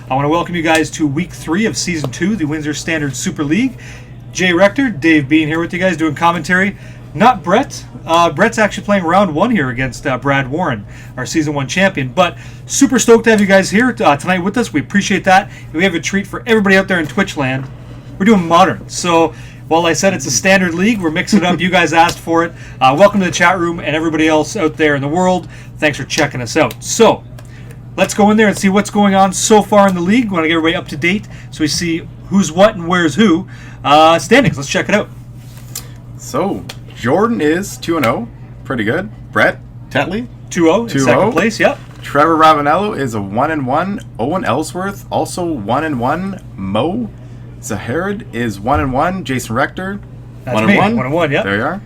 I want to welcome you guys to Week 3 of Season 2, the Windsor Standard Super League. Jay Rector, Dave Bean here with you guys doing commentary. Not Brett. Brett's actually playing round 1 here against Brad Warren, our Season 1 champion. But super stoked to have you guys here tonight with us. We appreciate that. And we have a treat for everybody out there in Twitch land. We're doing Modern. So, while I said it's a standard league, we're mixing it up. You guys asked for it. Welcome to the chat room and everybody else out there in the world. Thanks for checking us out. So, let's go in there and see what's going on so far in the league. We want to get everybody up to date so we see who's what and where's who. Standings, let's check it out. So, Jordan is 2-0. Pretty good. Brett Tetley, 2-0 in second place, yep. Trevor Ravenello is a 1-1. Owen Ellsworth, also 1-1. Mo Zaharid is 1-1. Jason Rector, 1-1. 1-1, yep. There you are.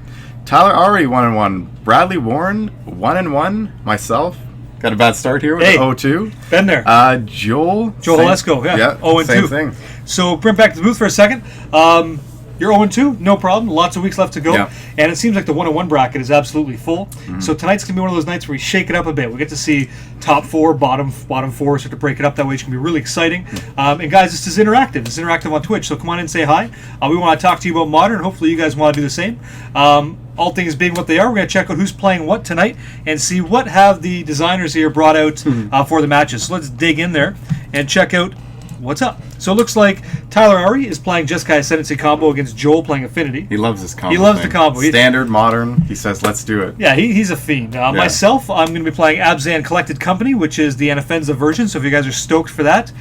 Tyler Ari, 1-1. Bradley Warren, 1-1. Myself, got a bad start here with 0-2. Been there. Joel Lesko, yeah. 0-2. Same thing. So, bring back to the booth for a second. You're 0-2, no problem. Lots of weeks left to go. Yeah. And it seems like the 1-1 bracket is absolutely full. Mm-hmm. So tonight's going to be one of those nights where we shake it up a bit. We get to see top 4, bottom 4, so to break it up that way. It's going to be really exciting. Mm-hmm. And guys, this is interactive. It's interactive on Twitch, so come on in and say hi. We want to talk to you about Modern. Hopefully you guys want to do the same. All things being what they are, we're going to check out who's playing what tonight and see what have the designers here brought out for the matches. So let's dig in there and check out what's up. So it looks like Tyler Ari is playing Jeskai Ascendancy combo against Joel playing Affinity. He loves this combo. He loves the combo. Standard, modern. He says, let's do it. Yeah, he's a fiend. Myself, I'm going to be playing Abzan Collected Company, which is the Anafenza version. So if you guys are stoked for that,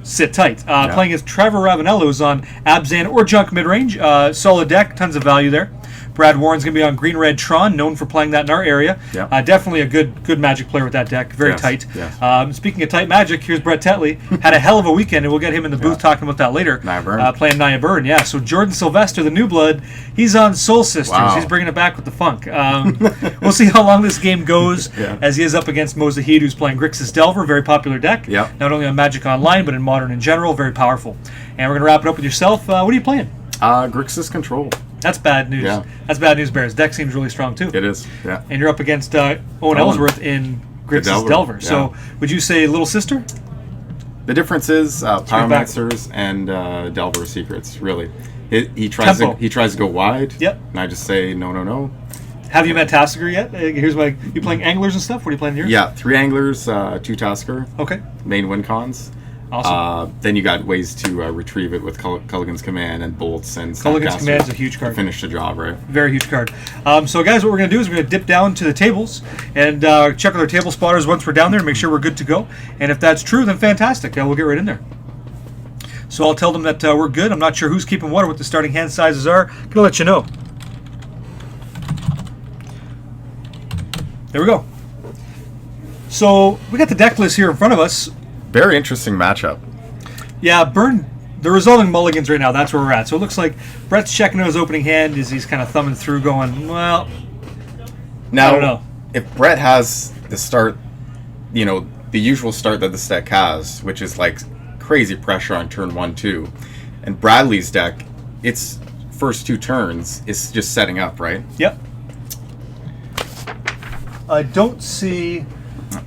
sit tight. Playing as Trevor Ravenello, who's on Abzan or Junk midrange. Solid deck, tons of value there. Brad Warren's going to be on Green-Red Tron, known for playing that in our area. Yep. Definitely a good Magic player with that deck. Very tight. Yes. Speaking of tight Magic, here's Brett Tetley. Had a hell of a weekend, and we'll get him in the booth talking about that later. Naya playing Naya Burn, yeah. So Jordan Sylvester, the new blood, he's on Soul Sisters. Wow. He's bringing it back with the funk. We'll see how long this game goes as he is up against Mo Zahid, who's playing Grixis Delver, very popular deck. Yep. Not only on Magic Online, but in Modern in general, very powerful. And we're going to wrap it up with yourself. What are you playing? Grixis Control. That's bad news. Yeah. That's bad news, Bears. Deck seems really strong, too. It is, yeah. And you're up against Owen Ellsworth in Grixis Delver. Yeah. So, would you say Little Sister? The difference is Pyromancers and Delver Secrets, really. He tries to go wide. Yep. And I just say, no. Have you met Tasker yet? Here's why. You playing Anglers and stuff? What are you playing here? Yeah, 3 Anglers, 2 Tasker. Okay. Main win cons. Awesome. Then you got ways to retrieve it with Culligan's Command and Bolts and Culligan's Command is a huge card. Finish the job, right? Very huge card. So, guys, what we're going to do is we're going to dip down to the tables and check with our table spotters once we're down there and make sure we're good to go. And if that's true, then fantastic. We'll get right in there. So I'll tell them that we're good. I'm not sure who's keeping what or what the starting hand sizes are. I'm going to let you know. There we go. So we got the deck list here in front of us. Very interesting matchup. Yeah, Burn. The resulting mulligans right now, that's where we're at. So it looks like Brett's checking out his opening hand as he's kind of thumbing through going, well, now, I don't know. If Brett has the start, the usual start that this deck has, which is like crazy pressure on turn 1, 2, and Bradley's deck, its first 2 turns is just setting up, right? Yep. I don't see...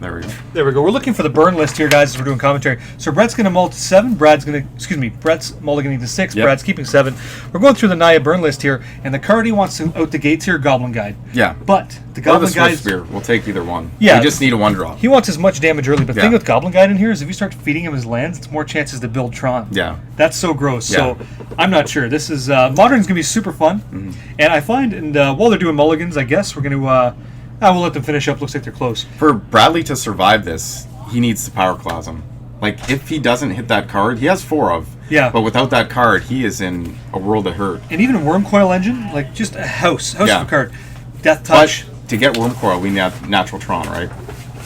There we go. There we go. We're looking for the burn list here, guys, as we're doing commentary. So Brett's going to mull to 7. Brett's mulliganing to 6. Yep. Brad's keeping 7. We're going through the Naya burn list here, and the card he wants to out the gates here, Goblin Guide. Yeah. But the Goblin Guide... We'll take either one. Yeah. We just need a 1-drop. He wants as much damage early, but the thing with Goblin Guide in here is if you start feeding him his lands, it's more chances to build Tron. Yeah. That's so gross. Yeah. So I'm not sure. This is... Modern's going to be super fun. Mm-hmm. And I find, while they're doing mulligans, I guess we're going to... we'll let them finish up. Looks like they're close. For Bradley to survive this, he needs the Pyroclasm. Like, if he doesn't hit that card, he has 4 of. Yeah. But without that card, he is in a world of hurt. And even Wormcoil Engine, like, just a house of a card. Death Touch. But to get Wormcoil, we need Natural Tron, right?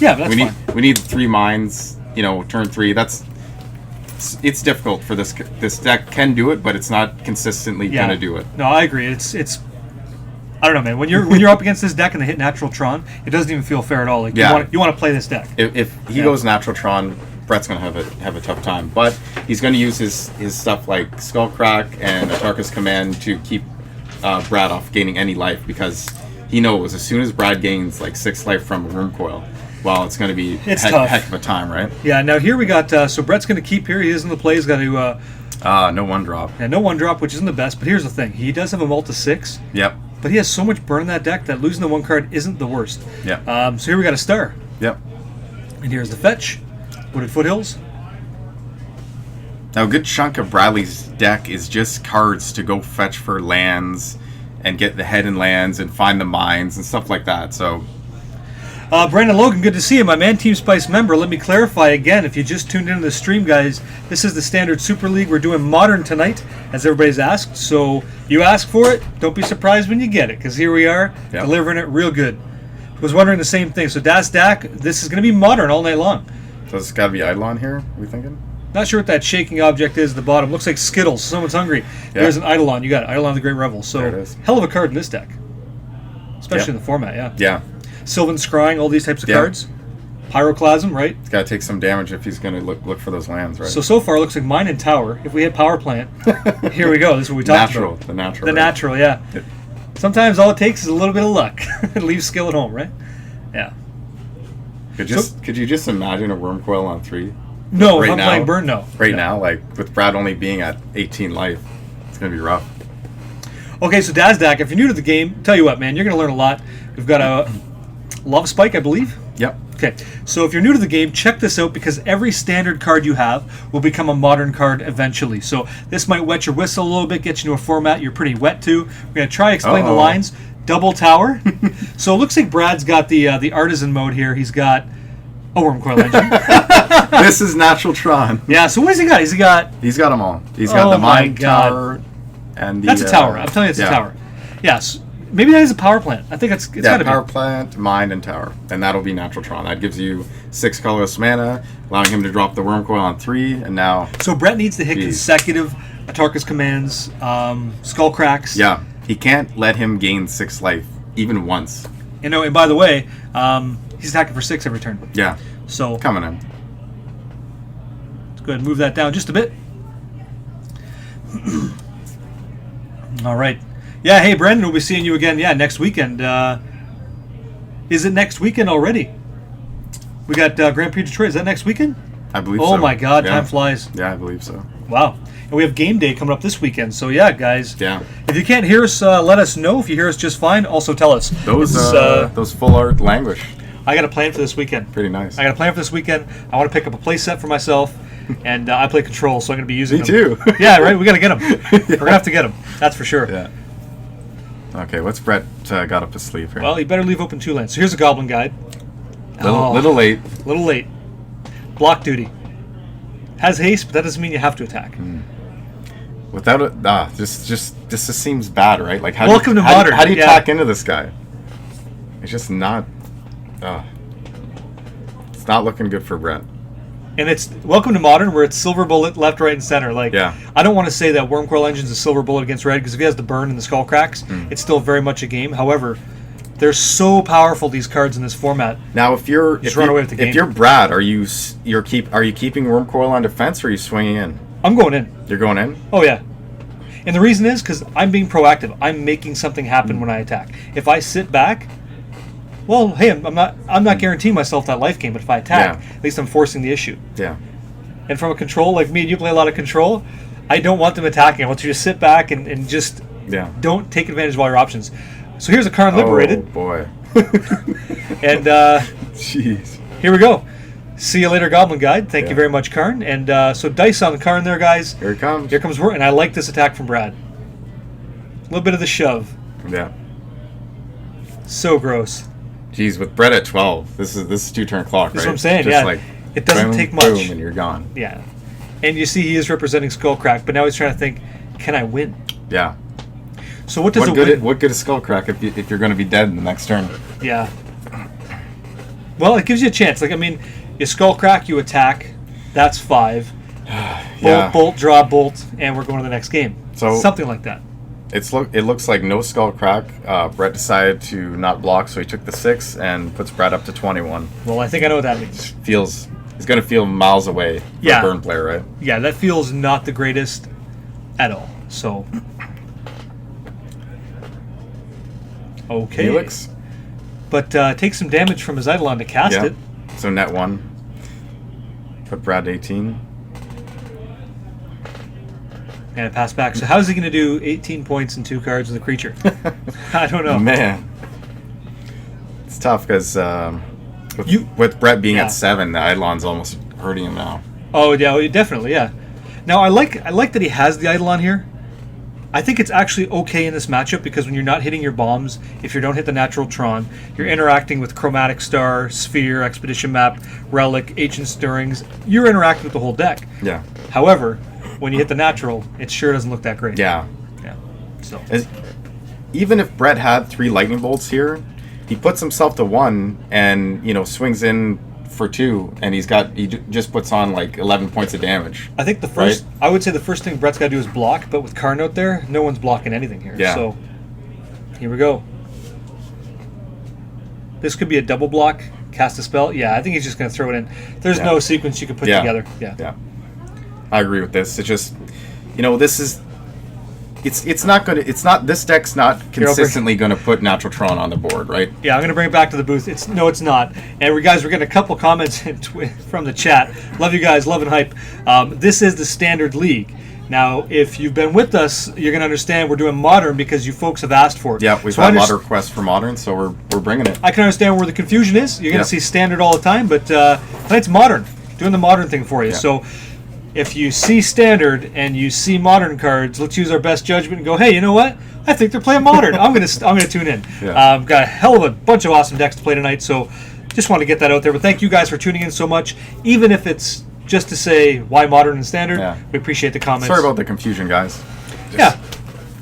Yeah, that's fine. We need 3 mines, turn 3. It's difficult for this deck. Can do it, but it's not consistently going to do it. No, I agree. It's I don't know, man. When you're up against this deck and they hit Natural Tron, it doesn't even feel fair at all. Like you want to play this deck. If he goes Natural Tron, Brett's going to have a tough time. But he's going to use his stuff like Skullcrack and Atarka's Command to keep Brad off gaining any life, because he knows as soon as Brad gains like 6 life from Wormcoil, well, it's going to be It's tough. heck of a time, right? Yeah, now here we got, so Brett's going to keep here. He is in the play. He's got to, No one drop. yeah, no one drop, which isn't the best. But here's the thing. He does have a mult to 6. Yep. But he has so much burn in that deck that losing the 1 card isn't the worst. Yeah. So here we got a star. Yep. And here's the fetch. Wooded Foothills. Now, a good chunk of Bradley's deck is just cards to go fetch for lands and get the head in lands and find the mines and stuff like that. So, Brandon Logan, good to see you, my man. Team Spice member. Let me clarify again, if you just tuned into the stream, guys, this is the Standard Super League. We're doing Modern tonight, as everybody's asked. So you ask for it, don't be surprised when you get it, because here we are, delivering it real good. Was wondering the same thing. So Das Dak, this is going to be Modern all night long. so it's got to be Eidolon here, are we thinking? Not sure what that shaking object is at the bottom. Looks like Skittles. Someone's hungry. There's an Eidolon. You got it. Eidolon the Great Revel. So, There it is. hell of a card in this deck. Especially in the format, yeah. Yeah. Sylvan Scrying, all these types of cards. Pyroclasm, right? He's got to take some damage if he's going to look for those lands, right? So far, it looks like Mine and Tower. If we had Power Plant, here we go. This is what we talked about. The natural. The right? natural, yeah. Sometimes all it takes is a little bit of luck. Leave skill at home, right? Yeah. Could you just imagine a Wormcoil on 3? No, Right if I'm now? playing Burn, no. Right now, like with Brad only being at 18 life, it's going to be rough. Okay, so Dazdak, if you're new to the game, tell you what, man, you're going to learn a lot. We've got a Love Spike, I believe. Yep. Okay, so if you're new to the game, check this out, because every standard card you have will become a modern card eventually. So this might wet your whistle a little bit, get you into a format you're pretty wet to. We're going to try to explain the lines. Double Tower. So it looks like Brad's got the artisan mode here. He's got a Wormcoil engine. This is natural Tron. Yeah, so what has he got? He's got them all. He's got the Mine Tower and the... That's a tower. I'm telling you, it's a tower. Yes. Maybe that is a power plant. I think it's got to be. Power plant, mine, and tower. And that'll be natural Tron. That gives you 6 colorless mana, allowing him to drop the Wormcoil on 3, and now... So Brett needs to hit consecutive Atarka's commands, skull cracks. Yeah. He can't let him gain 6 life, even once. And by the way, he's attacking for 6 every turn. Yeah. So coming in. Let's go ahead and move that down just a bit. All right. Yeah, hey, Brendan, we'll be seeing you again, next weekend. Is it next weekend already? We got Grand Prix Detroit. Is that next weekend? I believe so. Oh, my God, time flies. Yeah, I believe so. Wow. And we have game day coming up this weekend. So, yeah, guys. Yeah. If you can't hear us, let us know. If you hear us just fine, also tell us. Those full art languish. I got a plan for this weekend. Pretty nice. I got a plan for this weekend. I want to pick up a play set for myself, and I play Control, so I'm going to be using them. Me too. Yeah, right? We got to get them. We're going to have to get them. That's for sure. Yeah. Okay, what's Brett got up his sleeve here? Well, you better leave open 2 lands. So here's a Goblin Guide. Little late. Little late. Block duty. Has haste, but that doesn't mean you have to attack. Without it, this just seems bad, right? Like, Welcome to Modern. How do you tack into this guy? It's just not. It's not looking good for Brett. And it's Welcome to Modern, where it's silver bullet left, right, and center. Like, I don't want to say that Wormcoil Engine's a silver bullet against red, because if he has the burn and the skull cracks, it's still very much a game. However, they're so powerful, these cards in this format. Now, if you're run away with the game. If you're Brad, are you keeping Wormcoil on defense, or are you swinging in? I'm going in. You're going in? Oh yeah. And the reason is because I'm being proactive. I'm making something happen when I attack. If I sit back, well, hey, I'm not guaranteeing myself that life gain, but if I attack, at least I'm forcing the issue. Yeah. And from a control, like me and you play a lot of control, I don't want them attacking. I want you to sit back and just don't take advantage of all your options. So here's a Karn Liberated. Oh, boy. And jeez. Here we go. See you later, Goblin Guide. Thank you very much, Karn. And so dice on the Karn there, guys. Here it comes. Here comes Word. And I like this attack from Brad. A little bit of the shove. Yeah. So gross. Jeez, with Brett at 12, this is 2-turn clock, right? That's what I'm saying, Just like, it doesn't boom, take much. Boom, and you're gone. Yeah. And you see he is representing Skullcrack, but now he's trying to think, can I win? Yeah. So what does what good is Skullcrack if you're going to be dead in the next turn? Yeah. Well, it gives you a chance. Like, I mean, you Skullcrack, you attack. That's 5. Bolt, draw, bolt, and we're going to the next game. So something like that. It looks like no Skullcrack. Brett decided to not block, so he took the 6 and puts Brett up to 21. Well, I think I know what that means. He's going to feel miles away from a burn player, right? Yeah, that feels not the greatest at all. So, okay. Helix. But take some damage from his Eidolon to cast it. So net 1. Put Brad 18. And a pass back. So how's he going to do 18 points and 2 cards with a creature? I don't know. Man. It's tough because with Brett being at 7, the Eidolon's almost hurting him now. Oh, yeah, definitely, yeah. Now, I like that he has the Eidolon here. I think it's actually okay in this matchup because when you're not hitting your bombs, if you don't hit the natural Tron, you're interacting with Chromatic Star, Sphere, Expedition Map, Relic, Ancient Stirrings. You're interacting with the whole deck. Yeah. However, when you hit the natural, it sure doesn't look that great. Yeah. Yeah. So even if Brett had 3 lightning bolts here, he puts himself to 1 and swings in for 2, and he just puts on like 11 points of damage. I think I would say the first thing Brett's got to do is block, but with Carnote there, no one's blocking anything here. Yeah. So here we go. This could be a double block, cast a spell. Yeah, I think he's just going to throw it in. There's no sequence you could put together. Yeah. I agree with this. It's just, this is. It's not this deck's not consistently going to put Natural Tron on the board, right? Yeah, I'm going to bring it back to the booth. It's not. And guys, we're getting a couple comments from the chat. Love you guys, love and hype. This is the standard league. Now, if you've been with us, you're going to understand we're doing modern because you folks have asked for it. Yeah, we've had a lot of requests for modern, so we're bringing it. I can understand where the confusion is. You're going to see standard all the time, but tonight's modern. Doing the modern thing for you. Yeah. So if you see standard and you see modern cards, let's use our best judgment and go, hey, you know what? I think they're playing modern. I'm gonna tune in. Yeah. I've got a hell of a bunch of awesome decks to play tonight, so just want to get that out there. But thank you guys for tuning in so much. Even if it's just to say why modern and standard, we appreciate the comments. Sorry about the confusion, guys. It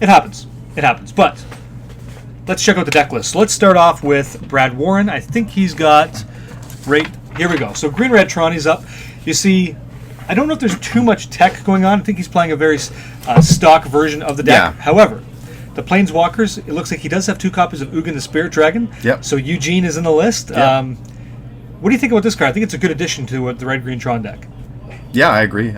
happens. It happens. But let's check out the deck list. So let's start off with Brad Warren. I think he's got here we go. So green-red Tron, he's up. You see, I don't know if there's too much tech going on. I think he's playing a very stock version of the deck. Yeah. However, the Planeswalkers, it looks like he does have 2 copies of Ugin the Spirit Dragon. Yep. So Eugene is in the list. Yep. What do you think about this card? I think it's a good addition to the red-green Tron deck. Yeah, I agree.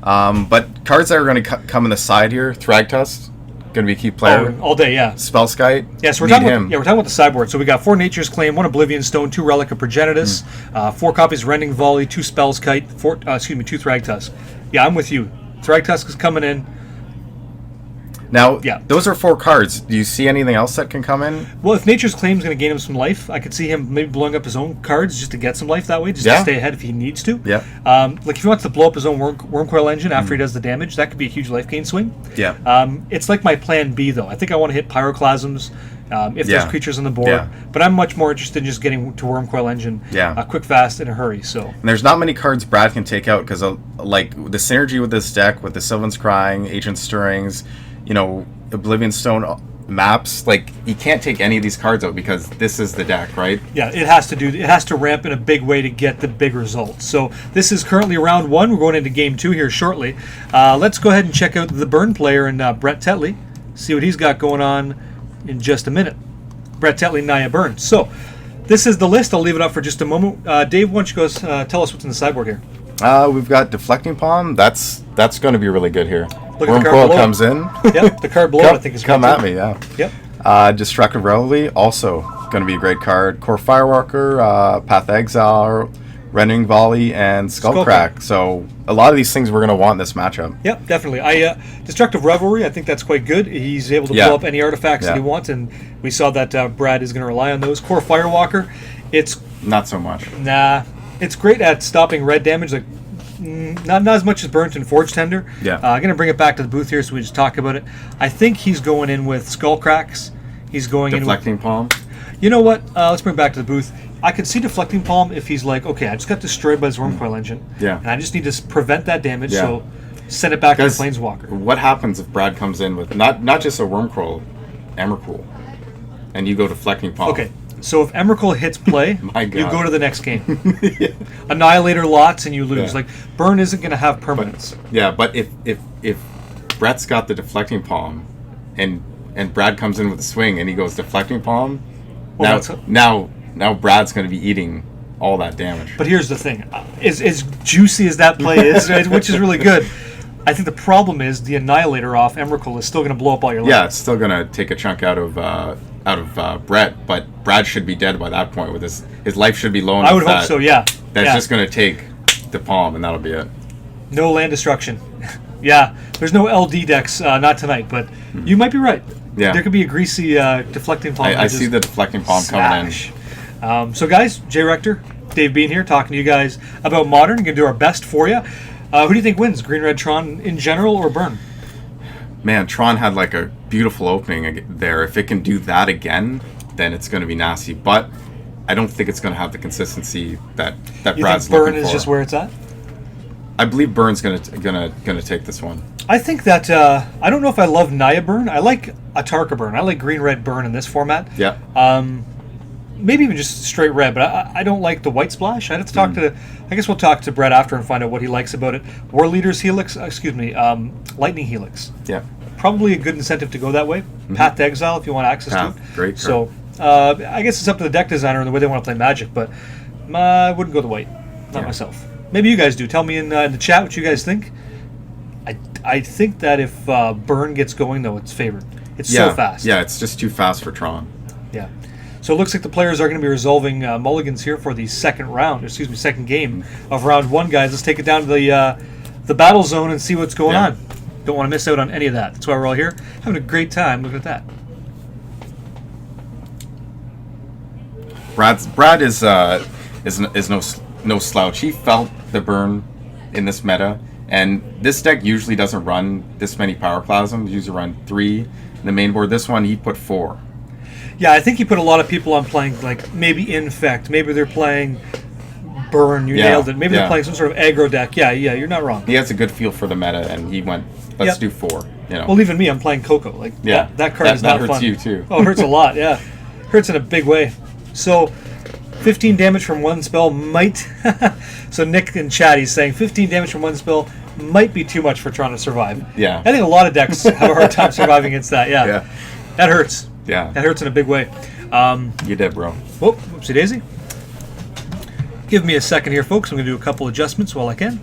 But cards that are going to come in the side here, Thragtusk, going to be a key player. All day, yeah. Spellskite. Yes, we're talking about the sideboard. So we got 4 Nature's Claim, 1 Oblivion Stone, 2 Relic of Progenitus, 4 copies of Rending Volley, 2 Spellskite, 2 Thragtusk. Yeah, I'm with you. Thragtusk is coming in. Now, those are 4 cards. Do you see anything else that can come in? Well, if Nature's Claim is going to gain him some life, I could see him maybe blowing up his own cards just to get some life that way, just to stay ahead if he needs to. Yeah. Like if he wants to blow up his own Wormcoil Engine after he does the damage, that could be a huge life gain swing. Yeah. It's like my plan B, though. I think I want to hit Pyroclasms if there's creatures on the board. Yeah. But I'm much more interested in just getting to Wormcoil Engine quick, fast, in a hurry. So. And there's not many cards Brad can take out because like the synergy with this deck, with the Sylvan's Crying, Ancient Stirrings, Oblivion Stone maps, like he can't take any of these cards out because this is the deck, right? Yeah, it has to ramp in a big way to get the big results. So this is currently round 1. We're going into game 2 here shortly. Let's go ahead and check out the burn player and Brett Tetley, see what he's got going on in just a minute. Brett Tetley, Naya Burn. So this is the list. I'll leave it up for just a moment. Dave, why don't you go tell us what's in the sideboard here? We've got Deflecting Palm. That's going to be really good here. Look at the card Wormcoil below comes in. Yep, the card below I think is come at me, yeah. Yep. Destructive Revelry, also going to be a great card. Core Firewalker, Path Exile, Rending Volley, and Skullcrack. So a lot of these things we're going to want in this matchup. Yep, definitely. Destructive Revelry, I think that's quite good. He's able to blow up any artifacts that he wants, and we saw that Brad is going to rely on those. Core Firewalker, it's... Not so much. Nah. It's great at stopping red damage, like not as much as Burnt and Forge Tender. Yeah. I'm going to bring it back to the booth here so we just talk about it. I think he's going in with Skullcracks. He's going Deflecting Palm. You know what? Let's bring it back to the booth. I could see Deflecting Palm if he's like, okay, I just got destroyed by this Wormcoil Engine. Yeah. And I just need to prevent that damage, so send it back to the Planeswalker. What happens if Brad comes in with not just a Wormcoil, Emrakul, and you go Deflecting Palm? Okay. So if Emrakul hits play, My God. you go to the next game. Annihilator lots and you lose. Yeah. Like Burn isn't going to have permanence. But if Brett's got the Deflecting Palm, and Brad comes in with a swing and he goes Deflecting Palm, now Brad's going to be eating all that damage. But here's the thing: as juicy as that play is, which is really good, I think the problem is the Annihilator off Emrakul is still going to blow up all your life. Yeah, it's still going to take a chunk out of Brett, but Brad should be dead by that point. With his life should be low enough. I would hope so. Yeah. That's just going to take the palm, and that'll be it. No land destruction. Yeah, there's no LD decks, not tonight, but you might be right. Yeah. There could be a greasy deflecting palm. I see the deflecting palm coming in. So, guys, Jay Rector, Dave Bean here, talking to you guys about Modern. We're going to do our best for you. Who do you think wins, Green Red Tron in general or Burn? Man, Tron had like a beautiful opening there. If it can do that again, then it's going to be nasty. But I don't think it's going to have the consistency that Brad's looking for. You think Burn is just where it's at? I believe Burn's gonna take this one. I think that I don't know if I love Naya Burn. I like Atarka Burn. I like Green Red Burn in this format. Yeah. Maybe even just straight red, but I don't like the white splash. I'd have to talk to. I guess we'll talk to Brett after and find out what he likes about it. War Leader's Helix. Lightning Helix. Yeah. Probably a good incentive to go that way. Path to Exile if you want access to it. Great. So I guess it's up to the deck designer and the way they want to play Magic, but I wouldn't go the white. Not myself. Maybe you guys do. Tell me in the chat what you guys think. I think that if Burn gets going, though, it's favored. It's so fast. Yeah, it's just too fast for Tron. Yeah. So it looks like the players are going to be resolving mulligans here for the second game of round one, guys. Let's take it down to the battle zone and see what's going on. Don't want to miss out on any of that. That's why we're all here, having a great time. Look at that. Brad is no slouch. He felt the burn in this meta, and this deck usually doesn't run this many Pyroclasms. Usually run 3 in the main board. This one he put 4. Yeah, I think he put a lot of people on playing like maybe Infect. Maybe they're playing Burn. You nailed it. Maybe they're playing some sort of aggro deck. Yeah, you're not wrong. He has a good feel for the meta, and he went, let's do 4. You know. Well, even me, I'm playing Coco. Like that card is not fun. That hurts you too. Oh, it hurts a lot. Yeah, hurts in a big way. So 15 damage from one spell might... So Nick in chat, he's saying 15 damage from one spell might be too much for Tron to survive. Yeah. I think a lot of decks have a hard time surviving against that. Yeah. That hurts. Yeah. That hurts in a big way. You did, bro. Whoop, whoopsie daisy. Give me a second here, folks. I'm going to do a couple adjustments while I can.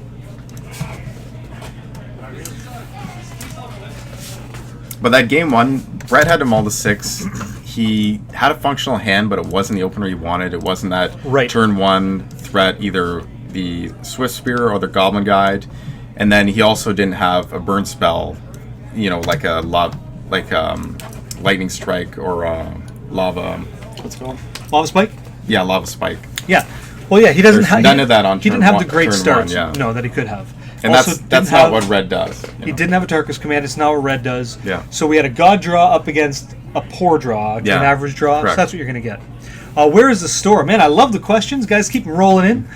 But that game one, Brett had him all to 6. He had a functional hand, but it wasn't the opener he wanted. It wasn't that turn 1 threat, either the Swift Spear or the Goblin Guide. And then he also didn't have a burn spell, like a Lightning Strike or Lava. What's it called? Lava Spike? Yeah, Lava Spike. Yeah. Well, yeah, he doesn't have none of that on. He didn't have the great start. No, that he could have. And also, that's not what red does. He didn't have a Tarkus command. It's not what red does. Yeah. So we had a God draw up against a poor draw, an average draw. Correct. So that's what you're going to get. Where is the store? Man, I love the questions. Guys, keep them rolling in.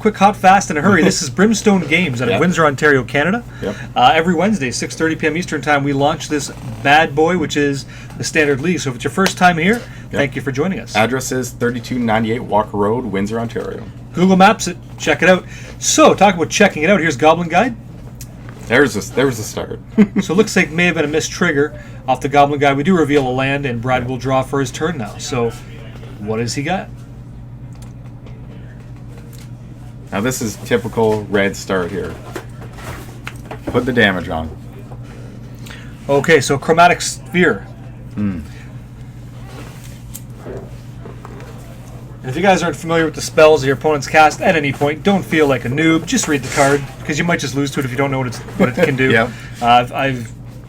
Quick, hot, fast, in a hurry. This is Brimstone Games out of Windsor, Ontario, Canada. Yep. Every Wednesday, 6:30 p.m. Eastern Time, we launch this bad boy, which is the Standard League. So if it's your first time here, thank you for joining us. Address is 3298 Walker Road, Windsor, Ontario. Google Maps it. Check it out. So, talking about checking it out, here's Goblin Guide. There's a start. So it looks like may have been a missed trigger off the Goblin Guide. We do reveal a land, and Brad will draw for his turn now. So, what has he got? Now this is typical red start here. Put the damage on. Okay, so Chromatic Sphere. And if you guys aren't familiar with the spells your opponents cast at any point, don't feel like a noob. Just read the card, because you might just lose to it if you don't know what it can do.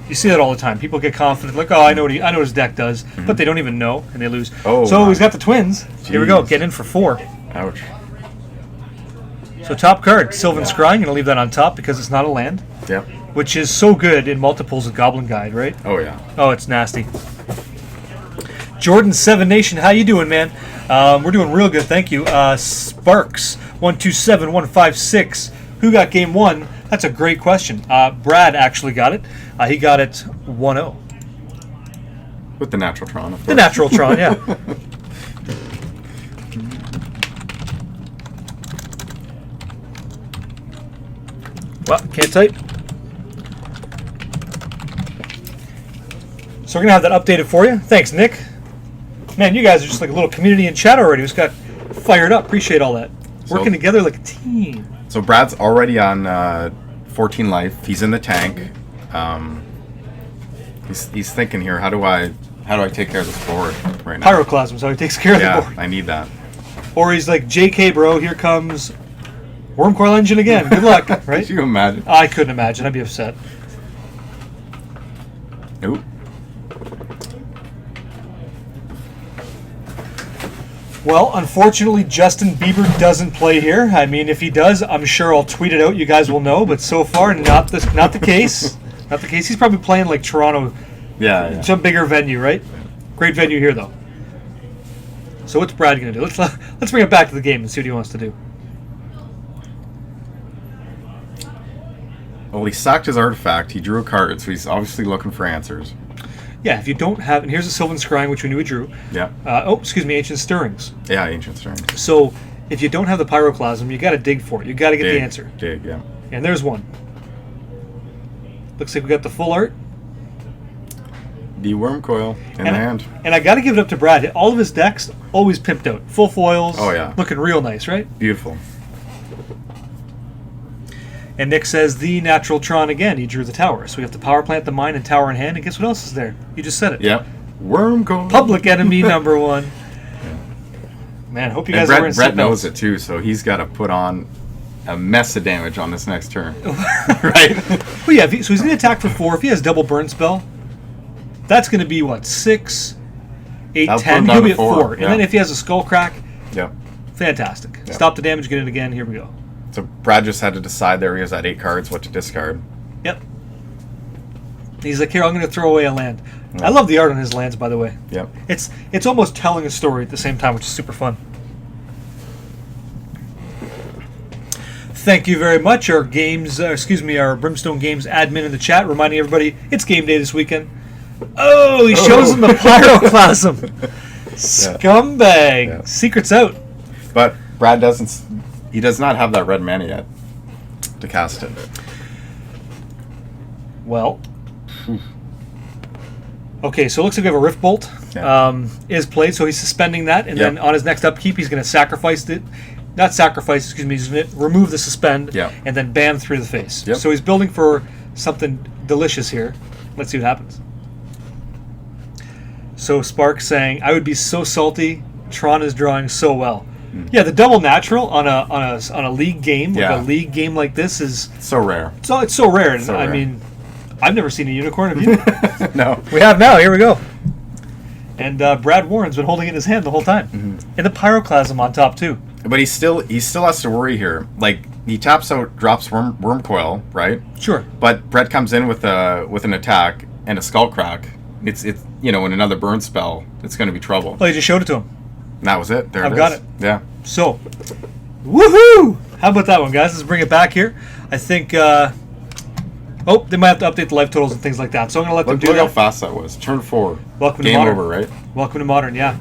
You see that all the time. People get confident, like, I know what his deck does, but they don't even know, and they lose. So he's got the twins. Jeez. Here we go, getting in for 4. Ouch. So top card, Sylvan Scrying. I'm going to leave that on top because it's not a land. Yep. Which is so good in multiples of Goblin Guide, right? Oh, yeah. Oh, it's nasty. Jordan 7 Nation, how you doing, man? We're doing real good, thank you. Sparks 127156. Who got game 1? That's a great question. Brad actually got it. He got it 1-0. With the natural Tron, of course. The natural Tron, yeah. Well, can't type. So we're going to have that updated for you. Thanks, Nick. Man, you guys are just like a little community in chat already. We just got fired up. Appreciate all that. Working together like a team. So Brad's already on 14 life. He's in the tank. He's thinking here, how do I How do I take care of this board right now? Pyroclasm, so he takes care of the board. I need that. Or he's like, JK, bro, here comes Worm Coil Engine again. Good luck, right? Could you imagine? I couldn't imagine. I'd be upset. Nope. Well, unfortunately, Justin Bieber doesn't play here. I mean, if he does, I'm sure I'll tweet it out. You guys will know. But so far, not the case. Not the case. He's probably playing like Toronto. Yeah. Some bigger venue, right? Great venue here, though. So what's Brad going to do? Let's bring it back to the game and see what he wants to do. Well, he sacked his artifact. He drew a card, so he's obviously looking for answers. Yeah, if you don't have... And here's a Sylvan Scrying, which we knew he drew. Yeah. Ancient Stirrings. Yeah, Ancient Stirrings. So if you don't have the Pyroclasm, you got to dig for it. You got to get the answer. Dig, yeah. And there's one. Looks like we got the full art. The Worm Coil in the hand. And I got to give it up to Brad. All of his decks always pimped out. Full foils. Oh, yeah. Looking real nice, right? Beautiful. And Nick says, the natural Tron again. He drew the tower. So we have the power plant, the mine, and tower in hand. And guess what else is there? You just said it. Yep. Worm Coil. Public enemy number one. Yeah. Man, hope you guys are in Brett knows it too, so he's got to put on a mess of damage on this next turn. Right? Well, yeah, so he's going to attack for 4. If he has double burn spell, that's going to be, what, 6, 8, That'll 10? He'll be at 4. Yeah. And then if he has a skull crack, yep. Fantastic. Yep. Stop the damage, get it again. Here we go. So Brad just had to decide there. He has that 8 cards, what to discard. Yep. He's like, here, I'm going to throw away a land. Yep. I love the art on his lands, by the way. Yep. It's almost telling a story at the same time, which is super fun. Thank you very much. Our our Brimstone Games admin in the chat, reminding everybody it's game day this weekend. Oh, he shows him the Pyroclasm. Scumbag. Yeah. Secret's out. But Brad he does not have that red mana yet to cast it. Well. Okay, so it looks like we have a Rift Bolt is played, so he's suspending that, and then on his next upkeep, he's going to sacrifice it. Not sacrifice, excuse me, he's going to remove the suspend, and then bam through the face. Yep. So he's building for something delicious here. Let's see what happens. So Spark saying, I would be so salty, Tron is drawing so well. Yeah, the double natural on a league game, like a league game like this is so rare. So it's so rare. And I mean, I've never seen a unicorn. Have you? No. We have now. Here we go. And Brad Warren's been holding it in his hand the whole time, and the Pyroclasm on top too. But he still has to worry here. Like he taps out, drops worm coil, right? Sure. But Brett comes in with an attack and a skull crack. It's in another burn spell, it's going to be trouble. Well, you just showed it to him. And that was it. There I've it is. got it. Yeah. So, woohoo! How about that one, guys? Let's bring it back here. I think. They might have to update the life totals and things like that. So I'm going to let them do that. Look how fast that was. Turn 4. Welcome Game to Modern. over, right? Welcome to Modern, yeah.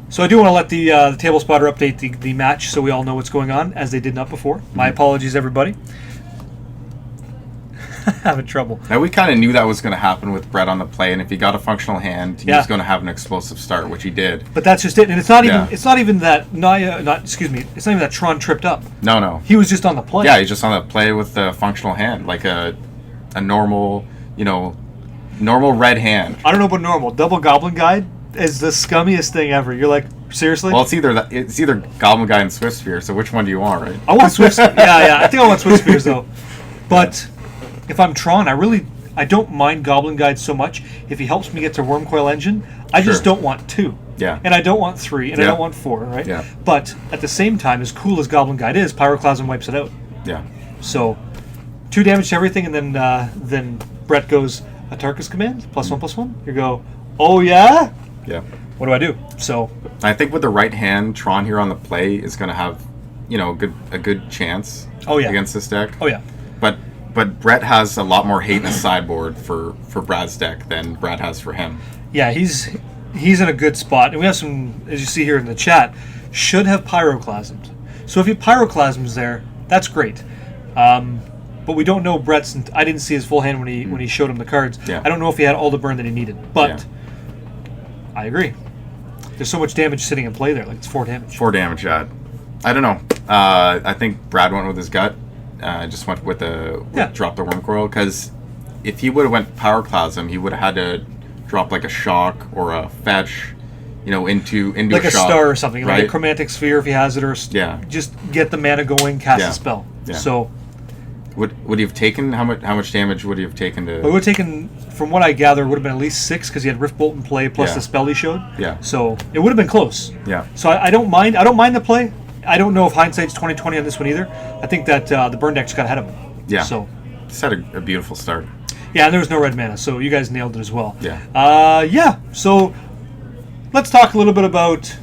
So I do want to let the table spotter update the match so we all know what's going on, as they did not before. My apologies, everybody. Having trouble. Now we kind of knew that was going to happen with Brett on the play, and if he got a functional hand, he was going to have an explosive start, which he did. But that's just it, and it's not even that Naya. It's not even that Tron tripped up. No. He was just on the play. Yeah, he's just on the play with the functional hand, like a normal, normal red hand. I don't know about normal. Double Goblin Guide is the scummiest thing ever. You're like, seriously? Well, it's either Goblin Guide and Swift Sphere. So which one do you want, right? I want Swift. Yeah. I think I want Swift Spears though, but. If I'm Tron, I don't mind Goblin Guide so much. If he helps me get to Worm Coil Engine, I just don't want 2. Yeah. And I don't want 3, and I don't want 4, right? Yeah. But at the same time, as cool as Goblin Guide is, Pyroclasm wipes it out. Yeah. So, 2 damage to everything, and then Brett goes, Atarka's Command, +1/+1. You go, oh yeah? Yeah. What do I do? So. I think with the right hand, Tron here on the play is going to have, a good chance against this deck. Oh yeah. But Brett has a lot more hate in the sideboard for Brad's deck than Brad has for him. Yeah, he's in a good spot. And we have some, as you see here in the chat, should have Pyroclasms. So if he Pyroclasms there, that's great. But we don't know Brett's, I didn't see his full hand when he showed him the cards. Yeah. I don't know if he had all the burn that he needed. But I agree. There's so much damage sitting in play there. Like, it's 4 damage. 4 damage, yeah. I don't know. I think Brad went with his gut. Just went with drop the Worm Coil, because if he would have went Pyroclasm, he would have had to drop like a shock or a fetch, into like a a shock, star or something, right? like a chromatic sphere if he has it, or just get the mana going, cast a spell. Yeah. So would you have taken how much damage would you have taken to? it would have taken, from what I gather, would have been at least 6 because he had Rift Bolt in play plus the spell he showed. Yeah. So it would have been close. Yeah. So I don't mind. I don't mind the play. I don't know if hindsight's 20/20 on this one either. I think that the burn deck just got ahead of him. Yeah. So just had a beautiful start. yeah, and there was no red mana, so you guys nailed it as well. Yeah. So let's talk a little bit about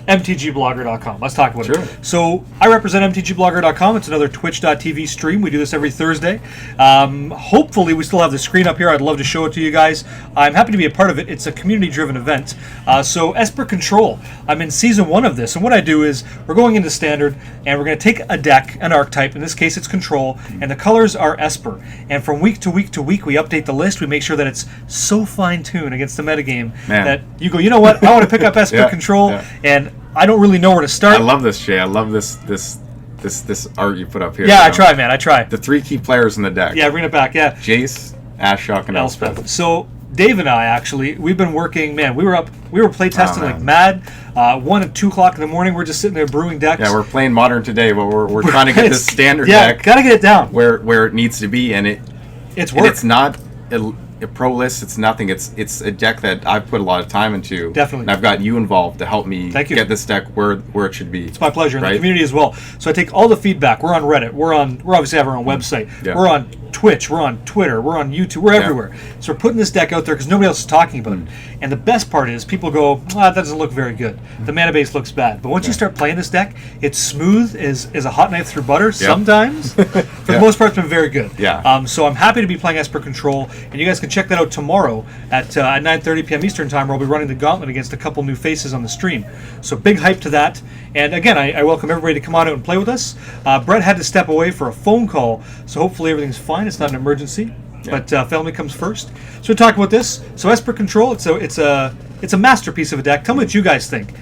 mtgblogger.com. Let's talk about Sure. it. So I represent mtgblogger.com. It's another twitch.tv stream. We do this every Thursday. Hopefully we still have the screen up here. I'd love to show it to you guys. I'm happy to be a part of it. It's a community-driven event. So Esper Control, I'm in Season 1 of this, and what I do is we're going into Standard, and we're going to take a deck, an archetype, in this case it's Control, and the colors are Esper. And from week to week to week, we update the list. We make sure that it's so fine-tuned against the metagame that you go, you know what, I want to pick up Esper Control, and I don't really know where to start. I love this, Jay. I love this art you put up here. Yeah, I try, man. I try. The 3 key players in the deck. Yeah, bring it back. Yeah. Jace, Ashok, and Elspeth. So Dave and I actually, we've been working. Man, we were play testing like mad. 1 and 2 o'clock in the morning, we're just sitting there brewing decks. Yeah, we're playing Modern today, but we're trying to get this standard deck. Gotta get it down where it needs to be, and it's work. And it's not a pro list. It's nothing. It's a deck that I've put a lot of time into. Definitely. And I've got you involved to help me get this deck where it should be. It's my pleasure, and the community as well. So I take all the feedback. We're on Reddit. We're obviously have our own website. Yeah. We're on Twitch. We're on Twitter. We're on YouTube. We're everywhere. So we're putting this deck out there because nobody else is talking about it. And the best part is people go, that doesn't look very good. The mana base looks bad. But once you start playing this deck, it's smooth as a hot knife through butter. Sometimes, for the most part, it's been very good. Yeah. So I'm happy to be playing Esper Control, and you guys can check that out tomorrow at 9:30 p.m. Eastern time, where I'll be running the gauntlet against a couple new faces on the stream. So big hype to that. And again, I welcome everybody to come on out and play with us. Brett had to step away for a phone call, so hopefully everything's fine. It's not an emergency, but family comes first. So we'll talk about this. So Esper Control, it's a masterpiece of a deck. Tell me what you guys think,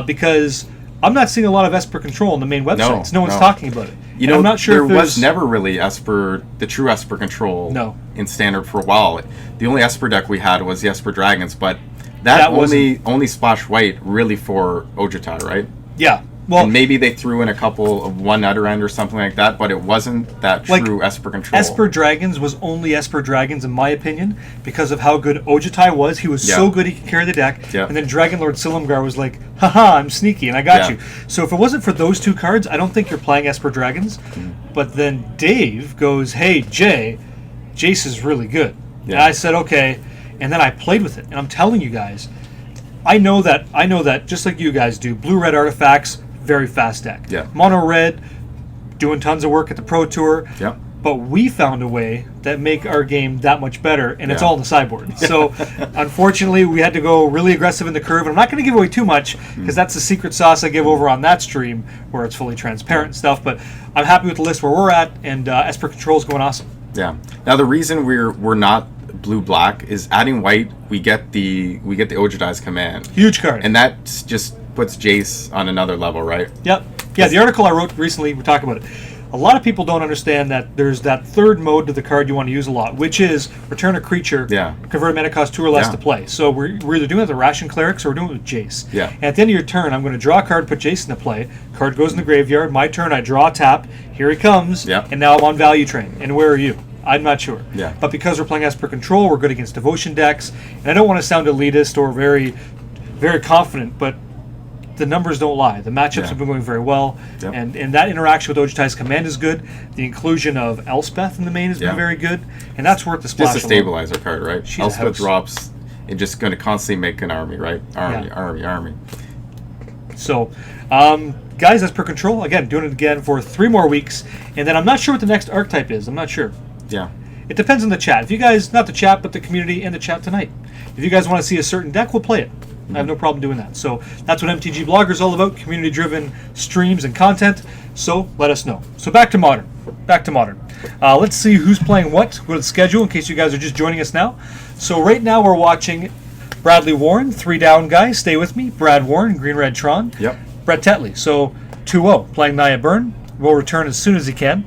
because I'm not seeing a lot of Esper Control on the main websites. No one's talking about it. I'm not sure there if was never really the true Esper Control in Standard for a while. The only Esper deck we had was the Esper Dragons, but that only splashed white really for Ojutai, right? Yeah. Well, and maybe they threw in a couple of one Utter End or something like that, but it wasn't that true Esper Control. Esper Dragons was only Esper Dragons, in my opinion, because of how good Ojutai was. He was so good he could carry the deck. Yeah. And then Dragon Lord Silumgar was like, haha, I'm sneaky, and I got you. So if it wasn't for those two cards, I don't think you're playing Esper Dragons. But then Dave goes, hey, Jay, Jace is really good. Yeah. And I said, okay. And then I played with it. And I'm telling you guys, I know that just like you guys do, blue-red artifacts, very fast deck. Yeah. Mono red, doing tons of work at the Pro Tour. Yeah. But we found a way that make our game that much better, and it's all in the sideboard. So, unfortunately, we had to go really aggressive in the curve. And I'm not going to give away too much, because that's the secret sauce I give over on that stream, where it's fully transparent and stuff. But I'm happy with the list where we're at, and Esper Control is going awesome. Yeah. Now, the reason we're not blue-black is adding white, we get the Ojutai's command. Huge card. And that just puts Jace on another level, right? Yep. Yeah, the article I wrote recently, we're talking about it. A lot of people don't understand that there's that third mode to the card you want to use a lot, which is return a creature, convert mana cost 2 or less to play. So we're either doing it with the Ration Clerics or we're doing it with Jace. Yeah. And at the end of your turn, I'm going to draw a card, put Jace into play. Card goes in the graveyard. My turn, I draw a tap. Here he comes. Yeah. And now I'm on Value Train. And where are you? I'm not sure. Yeah. But because we're playing Esper Control, we're good against Devotion decks. And I don't want to sound elitist or very, very confident, but the numbers don't lie. The matchups have been going very well, and that interaction with Ojutai's command is good. The inclusion of Elspeth in the main has been very good, and that's worth the splash. Just a stabilizer card, right? She's Elspeth drops and just going to constantly make an army, right? Army. So, guys, Esper Control, again, doing it again for 3 more weeks, and then I'm not sure what the next archetype is. I'm not sure. Yeah. It depends on the chat. If you guys, not the chat, but the community and the chat tonight. If you guys want to see a certain deck, we'll play it. I have no problem doing that. So that's what MTG Blogger is all about, community-driven streams and content. So let us know. So back to Modern. Let's see who's playing what. Go to the schedule in case you guys are just joining us now. So right now we're watching Bradley Warren, 3 down guys. Stay with me. Brad Warren, Green-Red Tron. Yep. Brett Tetley. So 2-0, playing Naya Burn. Will return as soon as he can.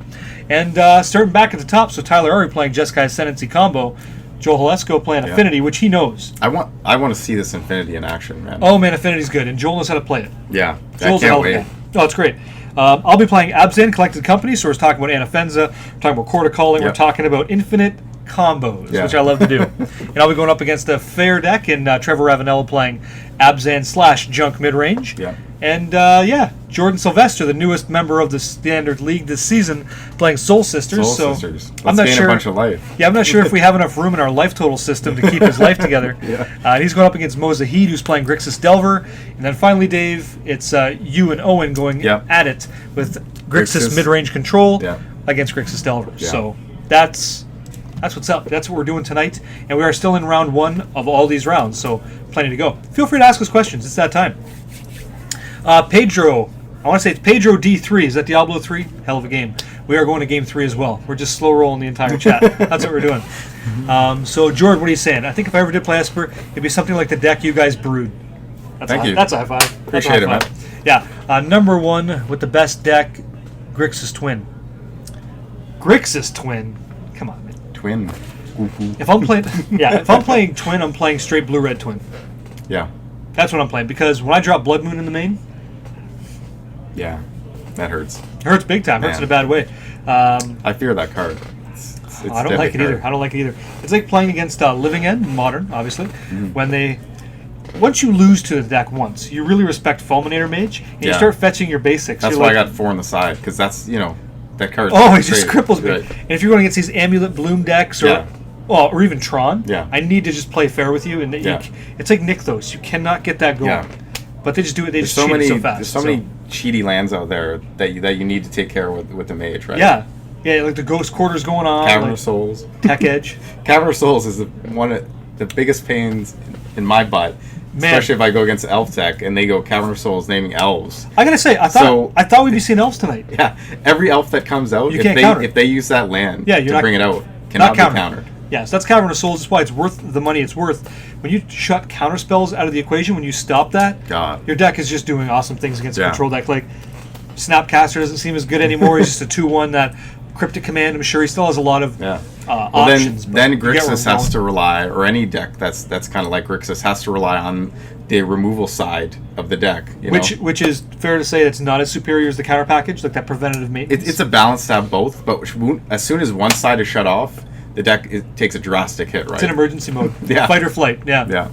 And starting back at the top, so Tyler Urey playing Jeskai Ascendancy combo. Joel Halesko playing Affinity, which he knows. I want to see this Infinity in action, man. Oh man, Affinity's good, and Joel knows how to play it. Yeah, Joel's I can't wait. Oh, it's great. I'll be playing Abzan Collected Company, so we're talking about Anafenza, we're talking about Quarter Calling, we're talking about infinite combos, which I love to do. And I'll be going up against a fair deck, and Trevor Ravanello playing Abzan / Junk Midrange. Yeah. And Jordan Sylvester, the newest member of the Standard League this season, playing Soul Sisters. Sisters. I'm not sure. A bunch of life. Yeah, I'm not sure if we have enough room in our life total system to keep his life together. He's going up against Mo Zahid, who's playing Grixis Delver. And then finally, Dave, it's you and Owen going at it with Grixis mid-range control against Grixis Delver. Yeah. So that's what's up. That's what we're doing tonight. And we are still in round 1 of all these rounds, so plenty to go. Feel free to ask us questions. It's that time. Pedro, I want to say it's Pedro D3. Is that Diablo 3? Hell of a game. We are going to game 3 as well. We're just slow rolling the entire chat. That's what we're doing. So, Jordan, what are you saying? I think if I ever did play Esper, it'd be something like the deck you guys brewed. Thank you. That's a high five. Appreciate it, man. Yeah. Number 1 with the best deck, Grixis Twin. Grixis Twin? Come on, man. Twin. If I'm playing Twin, I'm playing straight blue-red Twin. Yeah. That's what I'm playing, because when I drop Blood Moon in the main... Yeah, that hurts. It hurts big time. Hurts in a bad way. I fear that card. I don't like it either. I don't like it either. It's like playing against Living End, Modern, obviously. When once you lose to the deck once, you really respect Fulminator Mage, and you start fetching your basics. That's why I got 4 on the side, because that's, that card. Oh, it just cripples me. And if you're going against these Amulet Bloom decks, or even Tron, I need to just play fair with you. And it's like Nykthos. You cannot get that going. Yeah. But they just do it. They just cheat it so fast. There's so many cheaty lands out there that you need to take care of with the mage, right? Yeah. Yeah, like the Ghost Quarters going on. Cavern of Souls. Tech Edge. Cavern of Souls is one of the biggest pains in my butt. Man. Especially if I go against Elf deck and they go Cavern of Souls naming elves. I gotta say, I thought we'd be seeing elves tonight. Yeah. Every elf that comes out, if they use that land bring it out, cannot be countered. Yeah, so that's Cavern of Souls. That's why it's worth the money it's worth. When you shut counter spells out of the equation, when you stop that, your deck is just doing awesome things against a control deck. Like, Snapcaster doesn't seem as good anymore. He's just a 2-1 that Cryptic Command. I'm sure he still has a lot of options. Then Grixis has to rely, or any deck that's kind of like Grixis has to rely on the removal side of the deck. Which is fair to say it's not as superior as the counter package, like that preventative maintenance. It's a balance to have both, but as soon as one side is shut off, the deck takes a drastic hit, right? It's in emergency mode. Fight or flight, yeah.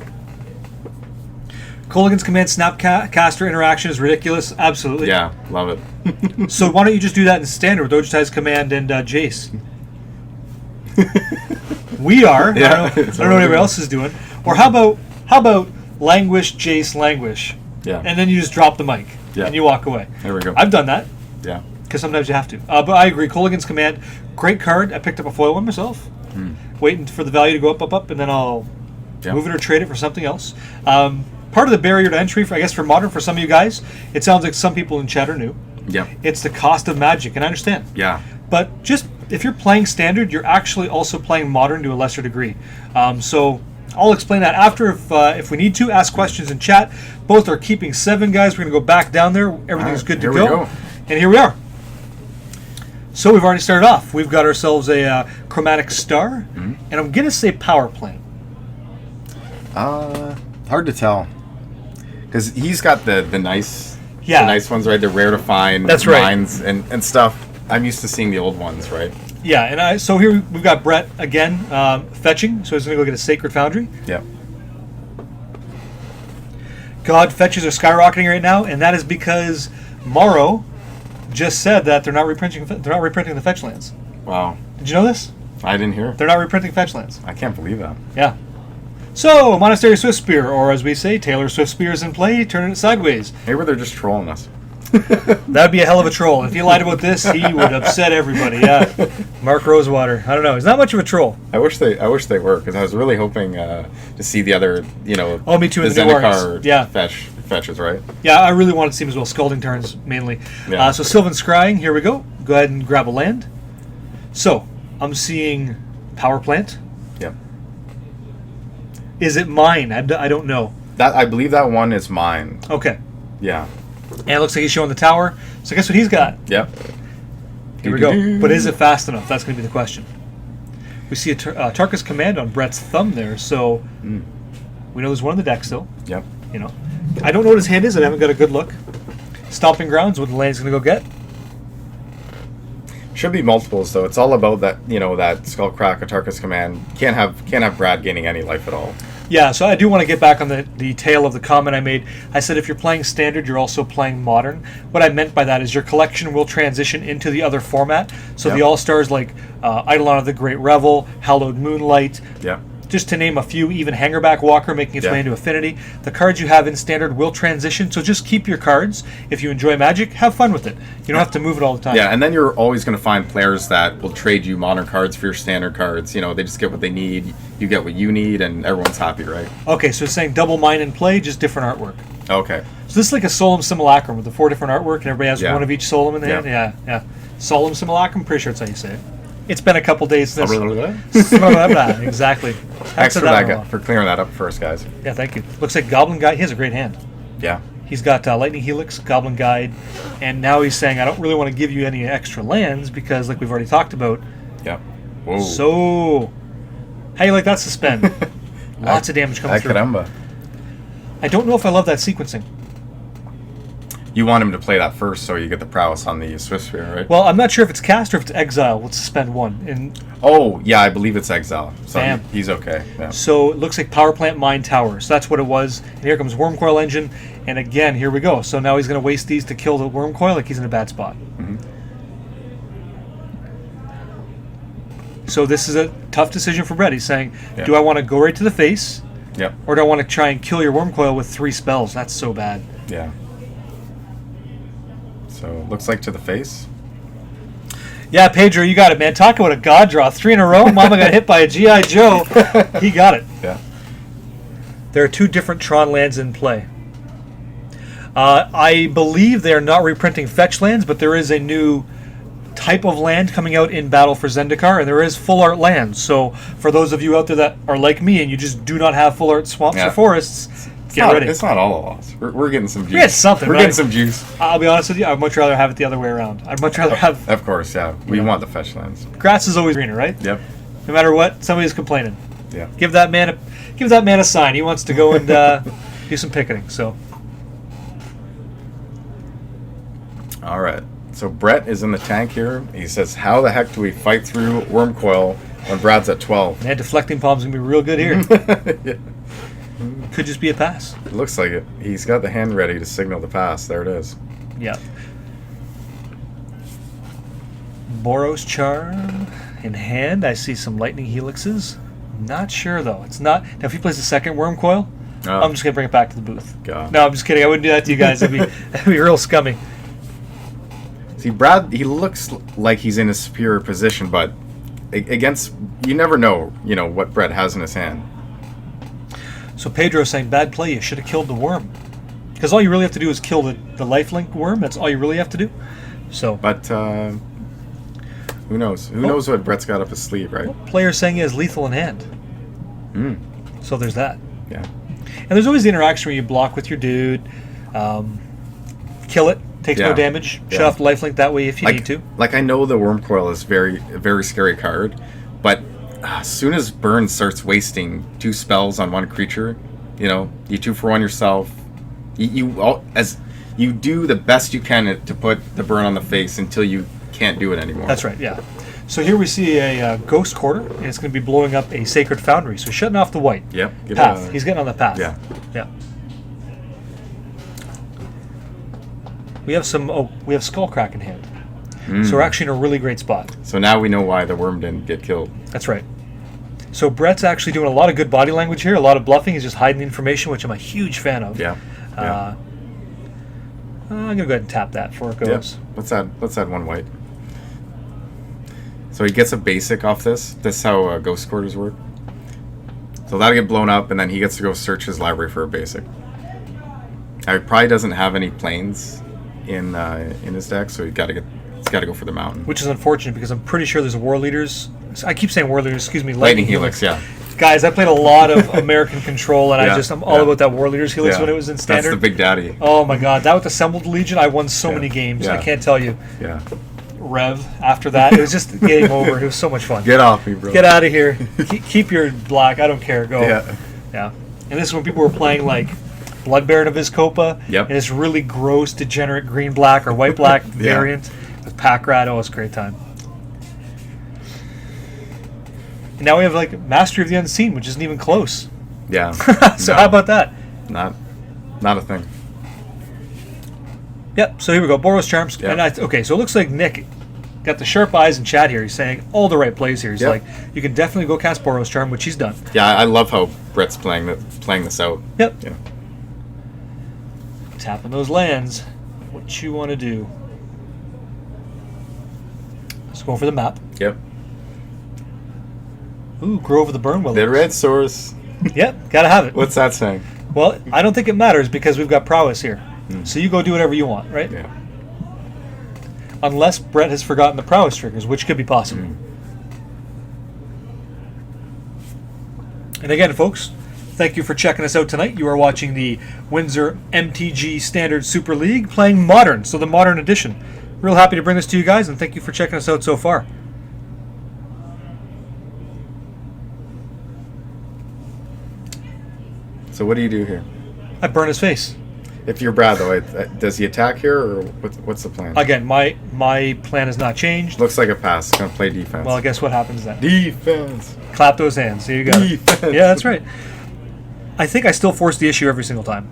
Kolaghan's Command Snapcaster interaction is ridiculous. Absolutely. Yeah, love it. So why don't you just do that in Standard with Ojutai's Command and Jace? We are. Yeah, I don't know what anybody else is doing. Or how about Languish, Jace, Languish? Yeah. And then you just drop the mic. Yeah. And you walk away. There we go. I've done that. Yeah. Because sometimes you have to. But I agree. Kolaghan's Command, great card. I picked up a foil one myself. Waiting for the value to go up, and then I'll move it or trade it for something else. Part of the barrier to entry, for Modern, for some of you guys, it sounds like some people in chat are new. Yeah. It's the cost of Magic, and I understand. Yeah. But just, if you're playing Standard, you're actually also playing Modern to a lesser degree. So I'll explain that after. If we need to, ask questions in chat. Both are keeping 7, guys. We're going to go back down there. Everything's good to go. And here we are. So we've already started off. We've got ourselves a Chromatic Star, and I'm going to say Power Plant. Hard to tell. Because he's got the nice ones, right? The rare to find mines and stuff. I'm used to seeing the old ones, right? Yeah, and so here we've got Brett again, fetching, so he's going to go get a Sacred Foundry. Yep. God, fetches are skyrocketing right now, and that is because Morrow just said that they're not reprinting the fetch lands. Wow. Did you know this? I didn't hear. They're not reprinting fetch lands. I can't believe that. Yeah. So, Monastery Swiftspear, or as we say, Taylor Swiftspear is in play, turning it sideways. Maybe they're just trolling us. That'd be a hell of a troll. If he lied about this, he would upset everybody. Yeah. Mark Rosewater. I don't know. He's not much of a troll. I wish they were, because I was really hoping to see the other, Oh, me too. The Zendikar fetches, right? Yeah, I really wanted to see him as well. Scalding Turns, mainly. Yeah. So, Sylvan Scrying, here we go. Go ahead and grab a land. So, I'm seeing Power Plant. Yep. Is it mine? I don't know. I believe that one is mine. Okay. Yeah. And it looks like he's showing the tower. So guess what he's got? Yep. Here we go. But is it fast enough? That's going to be the question. We see a Tarkus Command on Brett's thumb there, so we know there's one on the deck still. Yep. You know, I don't know what his hand is. I haven't got a good look. Stomping Grounds, what the land's going to go get. Should be multiples though. It's all about that. You know, that Skullcrack or Tarkus Command can't have Brad gaining any life at all. Yeah, so I do want to get back on the tail of the comment I made. I said if you're playing Standard, you're also playing Modern. What I meant by that is your collection will transition into the other format. So the All-Stars like Eidolon of the Great Revel, Hallowed Moonlight, just to name a few, even Hangerback Walker making its way into Affinity. The cards you have in Standard will transition, so just keep your cards. If you enjoy Magic, have fun with it. You don't have to move it all the time. Yeah, and then you're always going to find players that will trade you Modern cards for your Standard cards. You know, they just get what they need, you get what you need, and everyone's happy, right? Okay, so it's saying double mine in play, just different artwork. Okay. So this is like a Solemn Simulacrum with the 4 different artwork, and everybody has one of each Solemn in the hand? Yeah. Solemn Simulacrum, pretty sure that's how you say it. It's been a couple days since. Exactly. Thanks for clearing that up for us, guys. Yeah, thank you. Looks like Goblin Guide. He has a great hand. Yeah. He's got Lightning Helix, Goblin Guide, and now he's saying, I don't really want to give you any extra lands because, like we've already talked about. Yeah. Whoa. So, how you like that suspend? Lots of damage coming through. Caramba. I don't know if I love that sequencing. You want him to play that first so you get the prowess on the Swift Sphere, right? Well, I'm not sure if it's cast or if it's exile with suspend 1. And oh, yeah, I believe it's exile. So Bam. He's okay. Yeah. So it looks like Power Plant Mine Tower. So that's what it was. And here comes Wormcoil Engine. And again, here we go. So now he's going to waste these to kill the Wormcoil like he's in a bad spot. Mm-hmm. So this is a tough decision for Brett. He's saying, do I want to go right to the face? Yep. Or do I want to try and kill your Wormcoil with 3 spells? That's so bad. Yeah. So, looks like to the face. Yeah, Pedro, you got it, man. Talk about a god draw. 3 in a row. Mama got hit by a G.I. Joe. He got it. Yeah. There are 2 different Tron lands in play. I believe they are not reprinting fetch lands, but there is a new type of land coming out in Battle for Zendikar, and there is full art lands. So, for those of you out there that are like me and you just do not have full art swamps or forests, get ready. It's not all a loss. We're getting some juice. We get something. We're getting some juice. I'll be honest with you, I'd much rather have it the other way around. I'd much rather have... Of course, yeah. We want the fetch lands. Grass is always greener, right? Yep. No matter what, somebody's complaining. Yeah. Give that man a sign. He wants to go and do some picketing. So. All right. So Brett is in the tank here. He says, "How the heck do we fight through Wormcoil when Brad's at 12?" Man, deflecting palm's gonna be real good here. Yeah. Could just be a pass. It looks like it. He's got the hand ready to signal the pass. There it is. Yeah. Boros Charm in hand. I see some Lightning Helixes. Not sure though. It's not. Now, if he plays the second Wormcoil, I'm just gonna bring it back to the booth. God. No, I'm just kidding. I wouldn't do that to you guys. That'd be real scummy. See, Brad, he looks like he's in a superior position, but against, you never know, what Brett has in his hand. So Pedro's saying, bad play, you should have killed the worm. Because all you really have to do is kill the lifelink worm. That's all you really have to do. So, but who knows? Who knows what Brett's got up his sleeve, right? Well, player's saying he has lethal in hand. So there's that. Yeah. And there's always the interaction where you block with your dude, kill it, takes no damage, shut off the lifelink that way if you need to. Like, I know the Wormcoil is a very scary card, but as soon as Burn starts wasting 2 spells on 1 creature, you 2-for-1 yourself. You do the best you can to put the Burn on the face until you can't do it anymore. That's right, yeah. So here we see a Ghost Quarter, and it's going to be blowing up a Sacred Foundry. So shutting off the white. Yep. Path. He's getting on the path. Yeah. Yeah. We have Skullcrack in hand. So we're actually in a really great spot. So now we know why the worm didn't get killed. That's right. So Brett's actually doing a lot of good body language here, a lot of bluffing. He's just hiding the information, which I'm a huge fan of. Yeah. I'm going to go ahead and tap that before it goes. Yep. Let's add 1 white. So he gets a basic off this. This is how Ghost Quarters work. So that'll get blown up, and then he gets to go search his library for a basic. He probably doesn't have any planes in his deck, so he's got to go for the mountain. Which is unfortunate because I'm pretty sure there's War Leaders. I keep saying War Leaders. Excuse me, Lightning Helix. Yeah. Guys, I played a lot of American Control, and I'm all about that War Leaders Helix when it was in Standard. That's the big daddy. Oh my God, that with Assembled Legion, I won so many games. I can't tell you. Yeah. rev after that. It was just game over. It was so much fun. Get off me, bro. Get out of here. Keep your black. I don't care. Go. Yeah. Yeah. And this is when people were playing like Blood Baron of Viscopa. Yep. And this really gross, degenerate green-black or white-black variant with Pack Rat. Oh, it's a great time. And now we have like Mastery of the Unseen, which isn't even close. Yeah. So how about that? Not a thing. Yep. So here we go. Boros Charms. Yep. And okay, so it looks like Nick got the sharp eyes in chat here. He's saying all the right plays here. He's like, you can definitely go cast Boros Charm, which he's done. Yeah, I love how Brett's playing this out. Yep. Yeah. Tapping those lands. What you want to do? Let's go for the map. Yep. Ooh, Grove of the Burnwillows. The red source. Yep, gotta have it. What's that saying? Well, I don't think it matters because we've got prowess here. So you go do whatever you want, right? Yeah. Unless Brett has forgotten the prowess triggers, which could be possible. And again, folks, thank you for checking us out tonight. You are watching the Windsor MTG Standard Super League playing Modern, so the Modern Edition. Real happy to bring this to you guys, and thank you for checking us out so far. So what do you do here? I burn his face. If you're Brad, though, does he attack here, or what's the plan? Again, my plan has not changed. Looks like a pass. Gonna play defense. Well, guess what happens then? Defense. Clap those hands. There you go. Defense. Yeah, that's right. I think I still force the issue every single time.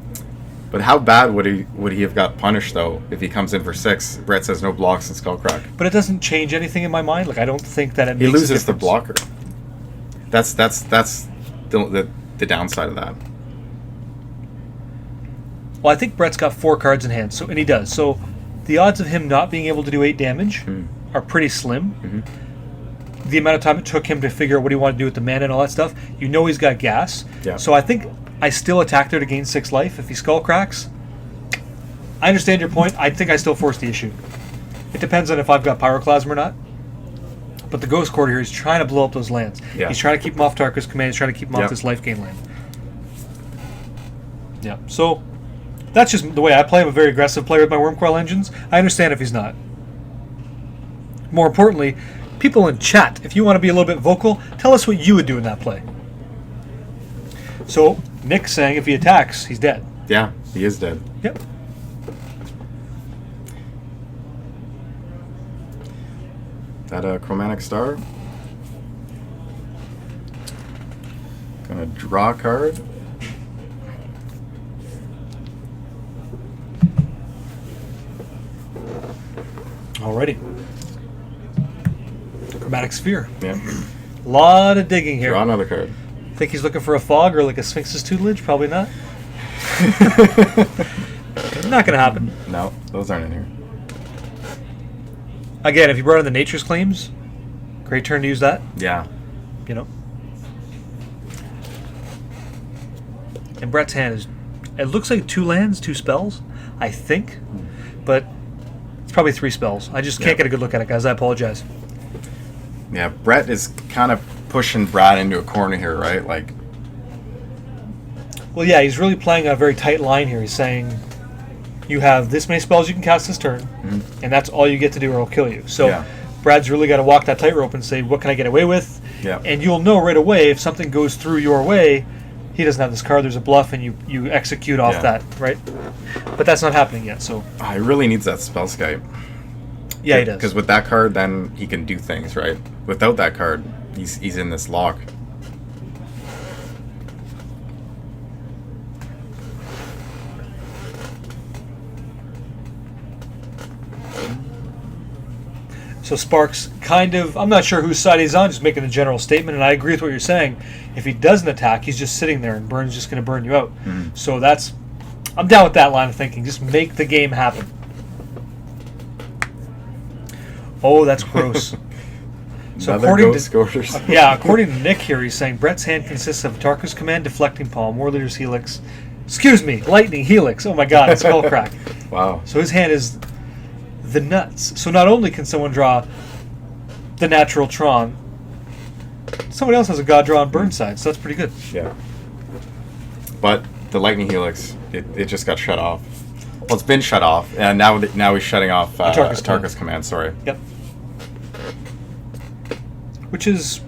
But how bad would he have got punished though if he comes in for 6? Brett says no blocks and Skullcrack. But it doesn't change anything in my mind. Like I don't think that it He makes loses a the difference. blocker. That's the downside of that. Well, I think Brett's got 4 cards in hand, and he does. So the odds of him not being able to do 8 damage are pretty slim. The amount of time it took him to figure out what he wanted to do with the mana and all that stuff, you know he's got gas. Yeah. So I think I still attack there to gain 6 life if he skull cracks. I understand your point. I think I still force the issue. It depends on if I've got Pyroclasm or not. But the Ghost Quarter here is trying to blow up those lands. Yeah. He's trying to keep him off Tarkus Command. He's trying to keep him off this life gain land. Yeah. So that's just the way I play. I'm a very aggressive player with my Wormcoil engines. I understand if he's not. More importantly, people in chat, if you want to be a little bit vocal, tell us what you would do in that play. So Nick's saying if he attacks, he's dead. Yeah, he is dead. Yep. That a Chromatic Star. Gonna draw a card. Alrighty. Chromatic Sphere. Yeah. A lot of digging here. Draw another card. Think he's looking for a fog or like a Sphinx's tutelage? Probably not. Not going to happen. No, those aren't in here. Again, if you brought in the Nature's Claims, great turn to use that. Yeah. You know. And Brett's hand is, it looks like 2 lands, 2 spells, I think. But it's probably 3 spells. I just can't get a good look at it, guys. I apologize. Yeah, Brett is kind of pushing Brad into a corner here, right? Like, Well, yeah, he's really playing a very tight line here. He's saying you have this many spells you can cast this turn, and that's all you get to do or I'll kill you. So Brad's really got to walk that tightrope and say, what can I get away with? Yeah. And you'll know right away if something goes through your way, he doesn't have this card, there's a bluff, and you execute off that, right? But that's not happening yet, so... he really needs that spell Skype. Yeah, he does. Because with that card, then he can do things, right? Without that card, he's in this lock. So Sparks kind of, I'm not sure whose side he's on, just making a general statement, and I agree with what you're saying. If he doesn't attack, he's just sitting there, and Burn's just going to burn you out. So that's, I'm down with that line of thinking. Just make the game happen. Oh, that's gross. So according to Nick here, he's saying Brett's hand consists of Tarkus Command, Deflecting Palm, War Leader's Helix, Lightning Helix. Oh my God, it's Skullcrack. Wow. So his hand is the nuts. So not only can someone draw the natural Tron, someone else has a God draw on Burnside, so that's pretty good. Yeah. But the Lightning Helix, it just got shut off. Well, it's been shut off, and now he's shutting off Tarkus Command. Sorry. Yep. which is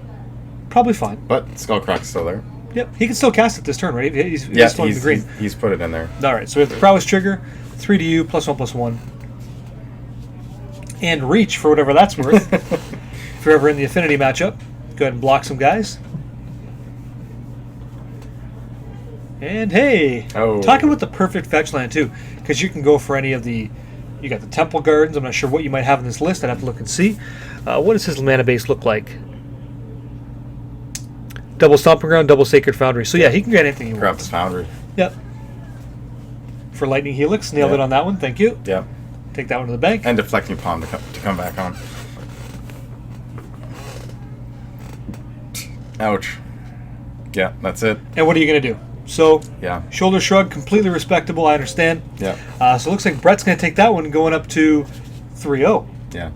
probably fine. But Skullcrock's still there. Yep, he can still cast it this turn, right? He's still in the green. He's put it in there. All right, so we have the Prowess trigger, 3 to you, +1/+1. And reach for whatever that's worth. If you're ever in the affinity matchup, go ahead and block some guys. And hey, talking about the perfect fetch land too, because you can go for any of the. You got the Temple Gardens. I'm not sure what you might have in this list. I'd have to look and see. What does his mana base look like? Double Stomping Ground, double Sacred Foundry. So yeah, he can get anything he Grab wants. the Foundry. Yep. For Lightning Helix, nailed it on that one. Thank you. Yep. Take that one to the bank. And Deflecting Palm to come back on. Ouch. Yeah, that's it. And what are you going to do? So, Yeah. shoulder shrug, completely respectable, I understand. Yeah. So it looks like Brett's going to take that one going up to 3-0. Yeah.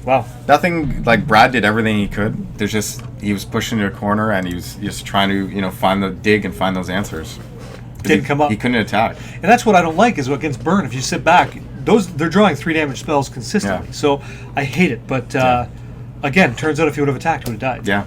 Wow. Nothing, like, Brad did everything he could. There's just, he was pushing to a corner and he was just trying to, find the dig and find those answers. Didn't come up. He couldn't attack. And that's what I don't like is against Burn, if you sit back, they're drawing 3 damage spells consistently. Yeah. So I hate it. But again, turns out if he would have attacked, he would have died. Yeah.